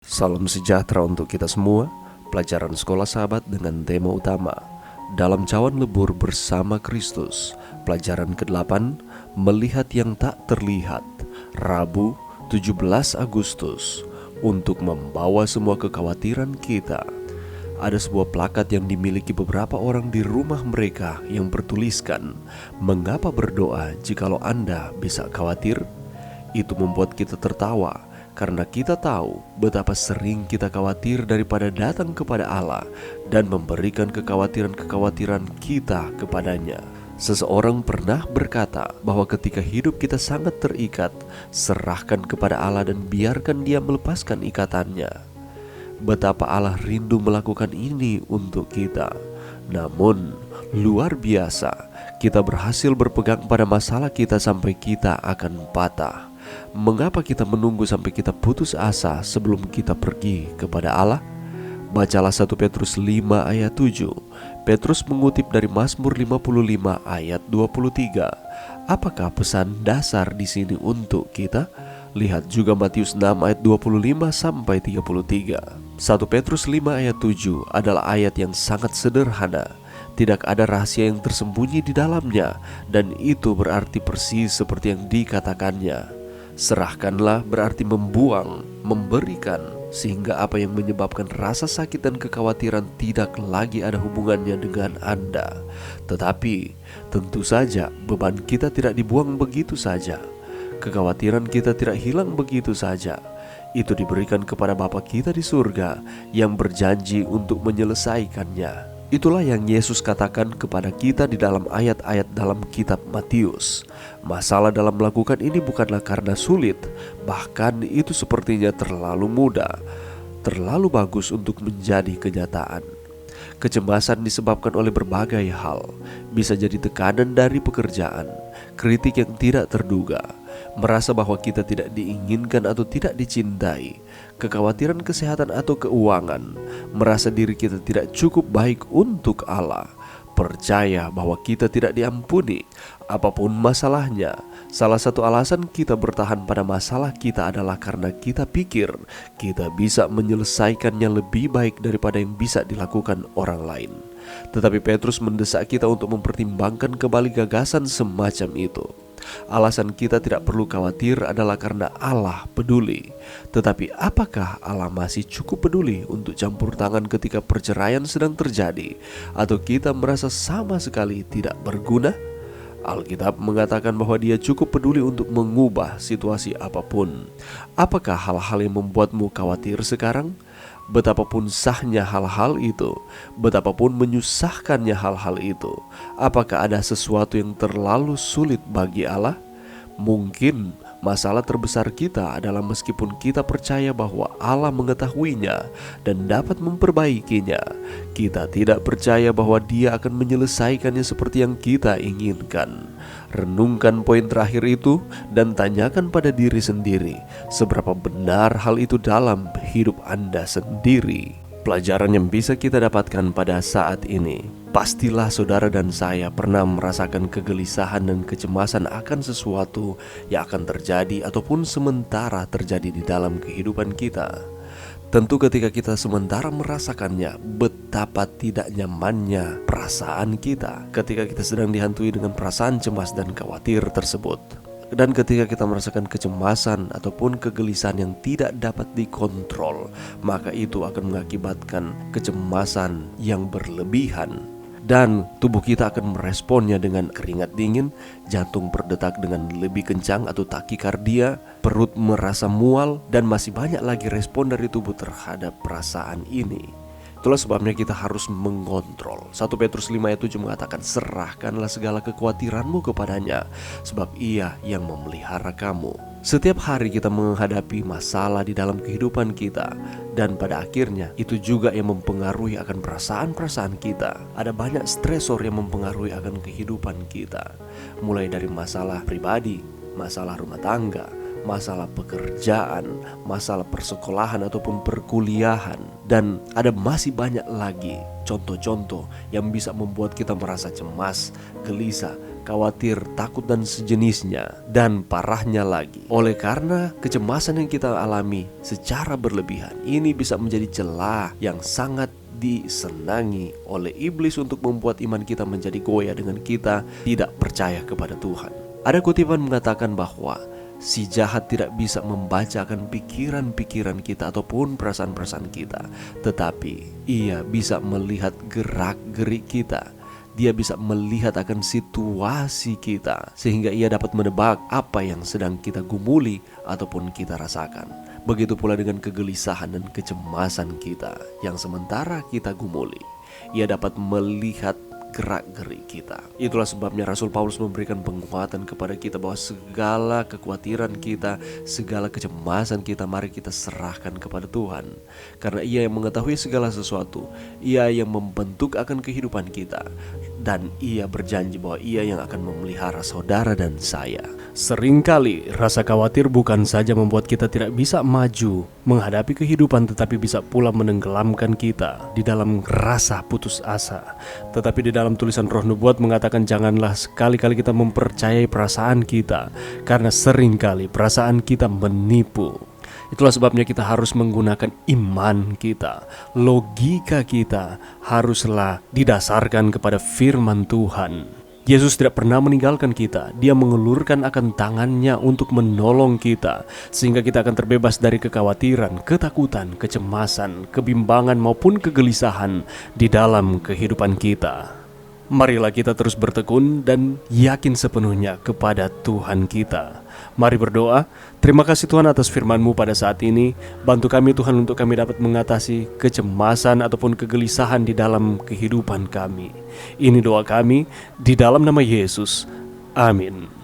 Salam sejahtera untuk kita semua. Pelajaran Sekolah Sahabat dengan tema utama Dalam Cawan Lebur Bersama Kristus. Pelajaran ke-8, Melihat yang tak terlihat. Rabu 17 Agustus. Untuk membawa semua kekhawatiran kita. Ada sebuah plakat yang dimiliki beberapa orang di rumah mereka yang bertuliskan, "Mengapa berdoa jikalau Anda bisa khawatir?" Itu membuat kita tertawa, karena kita tahu betapa sering kita khawatir daripada datang kepada Allah dan memberikan kekhawatiran-kekhawatiran kita kepadanya. Seseorang pernah berkata bahwa ketika hidup kita sangat terikat, serahkan kepada Allah dan biarkan Dia melepaskan ikatannya. Betapa Allah rindu melakukan ini untuk kita. Namun, luar biasa, kita berhasil berpegang pada masalah kita sampai kita akan patah. Mengapa kita menunggu sampai kita putus asa sebelum kita pergi kepada Allah? Bacalah 1 Petrus 5 ayat 7. Petrus mengutip dari Mazmur 55 ayat 23. Apakah pesan dasar di sini untuk kita? Lihat juga Matius 6 ayat 25 sampai 33. 1 Petrus 5 ayat 7 adalah ayat yang sangat sederhana. Tidak ada rahasia yang tersembunyi di dalamnya, dan itu berarti persis seperti yang dikatakannya. Serahkanlah berarti membuang, memberikan, sehingga apa yang menyebabkan rasa sakit dan kekhawatiran tidak lagi ada hubungannya dengan Anda. Tetapi tentu saja beban kita tidak dibuang begitu saja. Kekhawatiran kita tidak hilang begitu saja. Itu diberikan kepada Bapa kita di surga yang berjanji untuk menyelesaikannya. Itulah yang Yesus katakan kepada kita di dalam ayat-ayat dalam kitab Matius. Masalah dalam melakukan ini bukanlah karena sulit, bahkan itu sepertinya terlalu mudah, terlalu bagus untuk menjadi kenyataan. Kecemasan disebabkan oleh berbagai hal, bisa jadi tekanan dari pekerjaan, kritik yang tidak terduga, merasa bahwa kita tidak diinginkan atau tidak dicintai, kekhawatiran kesehatan atau keuangan, merasa diri kita tidak cukup baik untuk Allah, percaya bahwa kita tidak diampuni. Apapun masalahnya, salah satu alasan kita bertahan pada masalah kita adalah karena kita pikir kita bisa menyelesaikannya lebih baik daripada yang bisa dilakukan orang lain. Tetapi Petrus mendesak kita untuk mempertimbangkan kembali gagasan semacam itu. Alasan kita tidak perlu khawatir adalah karena Allah peduli. Tetapi apakah Allah masih cukup peduli untuk campur tangan ketika perceraian sedang terjadi, atau kita merasa sama sekali tidak berguna? Alkitab mengatakan bahwa Dia cukup peduli untuk mengubah situasi apapun. Apakah hal-hal yang membuatmu khawatir sekarang? Betapapun sahnya hal-hal itu, betapapun menyusahkannya hal-hal itu, apakah ada sesuatu yang terlalu sulit bagi Allah? Mungkin masalah terbesar kita adalah meskipun kita percaya bahwa Allah mengetahuinya dan dapat memperbaikinya, kita tidak percaya bahwa Dia akan menyelesaikannya seperti yang kita inginkan. Renungkan poin terakhir itu dan tanyakan pada diri sendiri, seberapa benar hal itu dalam hidup Anda sendiri. Pelajaran yang bisa kita dapatkan pada saat ini, pastilah saudara dan saya pernah merasakan kegelisahan dan kecemasan akan sesuatu yang akan terjadi ataupun sementara terjadi di dalam kehidupan kita. Tentu ketika kita sementara merasakannya, betapa tidak nyamannya perasaan kita ketika kita sedang dihantui dengan perasaan cemas dan khawatir tersebut. Dan ketika kita merasakan kecemasan ataupun kegelisahan yang tidak dapat dikontrol, maka itu akan mengakibatkan kecemasan yang berlebihan. Dan tubuh kita akan meresponnya dengan keringat dingin, jantung berdetak dengan lebih kencang atau takikardia, perut merasa mual, dan masih banyak lagi respon dari tubuh terhadap perasaan ini. Itulah sebabnya kita harus mengontrol. 1 Petrus 5 ayat 7 mengatakan, serahkanlah segala kekhawatiranmu kepadanya, sebab Ia yang memelihara kamu. Setiap hari kita menghadapi masalah di dalam kehidupan kita, dan pada akhirnya itu juga yang mempengaruhi akan perasaan-perasaan kita. Ada banyak stresor yang mempengaruhi akan kehidupan kita, mulai dari masalah pribadi, masalah rumah tangga, masalah pekerjaan, masalah persekolahan ataupun perkuliahan, dan ada masih banyak lagi contoh-contoh yang bisa membuat kita merasa cemas, gelisah, khawatir, takut dan sejenisnya. Dan parahnya lagi, oleh karena kecemasan yang kita alami secara berlebihan, ini bisa menjadi celah yang sangat disenangi oleh iblis untuk membuat iman kita menjadi goyah dengan kita tidak percaya kepada Tuhan. Ada kutipan mengatakan bahwa si jahat tidak bisa membacakan pikiran-pikiran kita ataupun perasaan-perasaan kita, tetapi ia bisa melihat gerak-gerik kita. Dia bisa melihat akan situasi kita, sehingga ia dapat menebak apa yang sedang kita gumuli ataupun kita rasakan. Begitu pula dengan kegelisahan dan kecemasan kita yang sementara kita gumuli. Ia dapat melihat gerak-gerik kita. Itulah sebabnya Rasul Paulus memberikan penguatan kepada kita bahwa segala kekhawatiran kita, segala kecemasan kita, mari kita serahkan kepada Tuhan. Karena Ia yang mengetahui segala sesuatu, Ia yang membentuk akan kehidupan kita, dan Ia berjanji bahwa Ia yang akan memelihara saudara dan saya. Seringkali rasa khawatir bukan saja membuat kita tidak bisa maju menghadapi kehidupan, tetapi bisa pula menenggelamkan kita di dalam rasa putus asa. Tetapi di dalam tulisan Roh Nubuat mengatakan janganlah sekali-kali kita mempercayai perasaan kita, karena seringkali perasaan kita menipu. Itulah sebabnya kita harus menggunakan iman kita. Logika kita haruslah didasarkan kepada firman Tuhan. Yesus tidak pernah meninggalkan kita. Dia mengulurkan akan tangannya untuk menolong kita, sehingga kita akan terbebas dari kekhawatiran, ketakutan, kecemasan, kebimbangan maupun kegelisahan di dalam kehidupan kita. Marilah kita terus bertekun dan yakin sepenuhnya kepada Tuhan kita. Mari berdoa. Terima kasih Tuhan atas firman-Mu pada saat ini. Bantu kami Tuhan untuk kami dapat mengatasi kecemasan ataupun kegelisahan di dalam kehidupan kami. Ini doa kami di dalam nama Yesus. Amin.